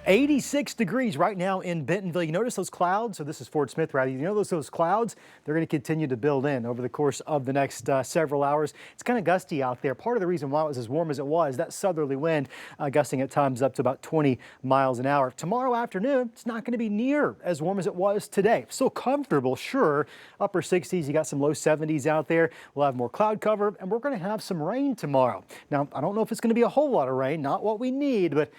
86 degrees right now in Bentonville. You notice those clouds? So this is Fort Smith, rather. You know those clouds? They're going to continue to build in over the course of the next several hours. It's kind of gusty out there. Part of the reason why it was as warm as it was, that southerly wind gusting at times up to about 20 miles an hour. Tomorrow afternoon, it's not going to be near as warm as it was today. Still comfortable, sure. Upper 60s, you got some low 70s out there. We'll have more cloud cover, and we're going to have some rain tomorrow. Now, I don't know if it's going to be a whole lot of rain, not what we need, but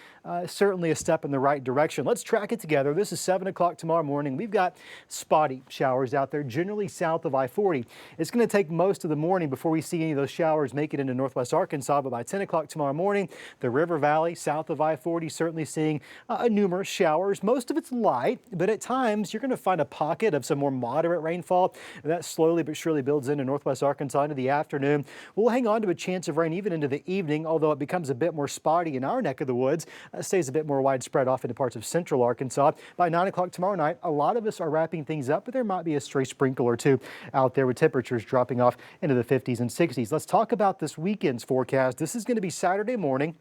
certainly a step in the right direction. Let's track it together. This is 7 o'clock tomorrow morning. We've got spotty showers out there, generally south of I-40. It's going to take most of the morning before we see any of those showers make it into northwest Arkansas, but by 10 o'clock tomorrow morning, the River Valley south of I-40 certainly seeing numerous showers. Most of it's light, but at times you're going to find a pocket of some more moderate rainfall. That slowly but surely builds into northwest Arkansas into the afternoon. We'll hang on to a chance of rain even into the evening, although it becomes a bit more spotty in our neck of the woods. Stays a bit more widespread off into parts of central Arkansas. By 9 o'clock tomorrow night, a lot of us are wrapping things up, but there might be a stray sprinkle or two out there with temperatures dropping off into the 50s and 60s. Let's talk about this weekend's forecast. This is going to be Saturday morning.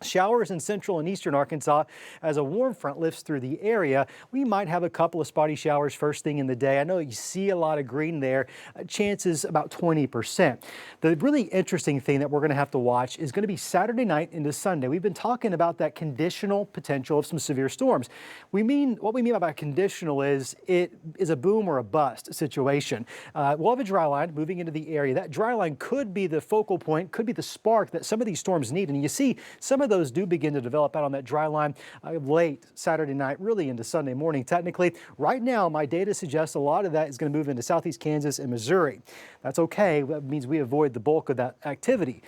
Showers in central and eastern Arkansas as a warm front lifts through the area. We might have a couple of spotty showers first thing in the day. I know you see a lot of green there. Chances about 20%. The really interesting thing that we're going to have to watch is going to be Saturday night into Sunday. We've been talking about that conditional potential of some severe storms. What we mean by conditional is it is a boom or a bust situation. We'll have a dry line moving into the area. That dry line could be the focal point, could be the spark that some of these storms need. And you see some of those do begin to develop out on that dry line late Saturday night, really into Sunday morning. Technically, right now, my data suggests a lot of that is going to move into southeast Kansas and Missouri. That's okay. That means we avoid the bulk of that activity.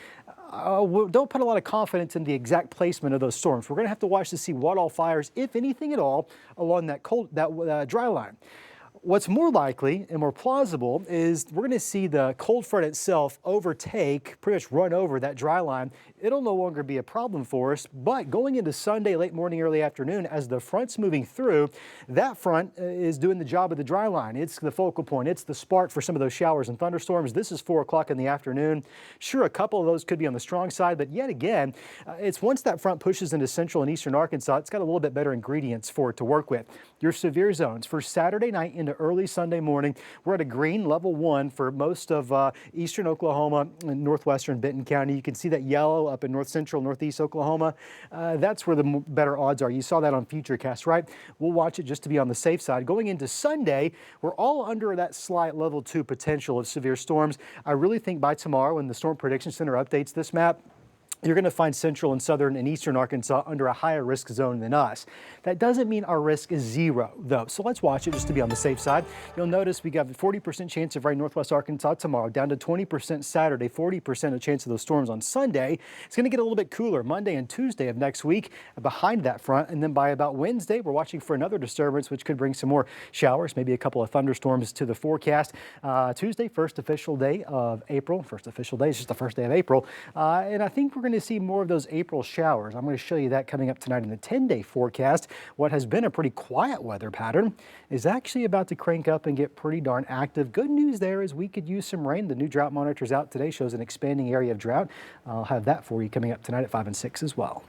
Don't put a lot of confidence in the exact placement of those storms. We're going to have to watch to see what all fires, if anything at all, along that dry line. What's more likely and more plausible is we're going to see the cold front itself overtake, pretty much run over that dry line. It'll no longer be a problem for us, but going into Sunday, late morning, early afternoon, as the front's moving through, that front is doing the job of the dry line. It's the focal point. It's the spark for some of those showers and thunderstorms. This is 4 o'clock in the afternoon. Sure, a couple of those could be on the strong side, but yet again, it's once that front pushes into central and eastern Arkansas, it's got a little bit better ingredients for it to work with. Your severe zones for Saturday night into early Sunday morning, we're at a green level 1 for most of eastern Oklahoma and northwestern Benton County. You can see that yellow up in north central, northeast Oklahoma. That's where the better odds are. You saw that on Futurecast, right? We'll watch it just to be on the safe side. Going into Sunday, we're all under that slight level 2 potential of severe storms. I really think by tomorrow, when the Storm Prediction Center updates this map, you're going to find central and southern and eastern Arkansas under a higher risk zone than us. That doesn't mean our risk is 0, though. So let's watch it just to be on the safe side. You'll notice we got a 40% chance of rain northwest Arkansas tomorrow, down to 20% Saturday, 40% of chance of those storms on Sunday. It's going to get a little bit cooler Monday and Tuesday of next week behind that front. And then by about Wednesday, we're watching for another disturbance, which could bring some more showers, maybe a couple of thunderstorms to the forecast. Tuesday, first official day of April. First official day is just the first day of April. And I think we're going to see more of those April showers. I'm going to show you that coming up tonight in the 10-day forecast. What has been a pretty quiet weather pattern is actually about to crank up and get pretty darn active. Good news there is we could use some rain. The new drought monitor's out today, shows an expanding area of drought. I'll have that for you coming up tonight at 5 and 6 as well.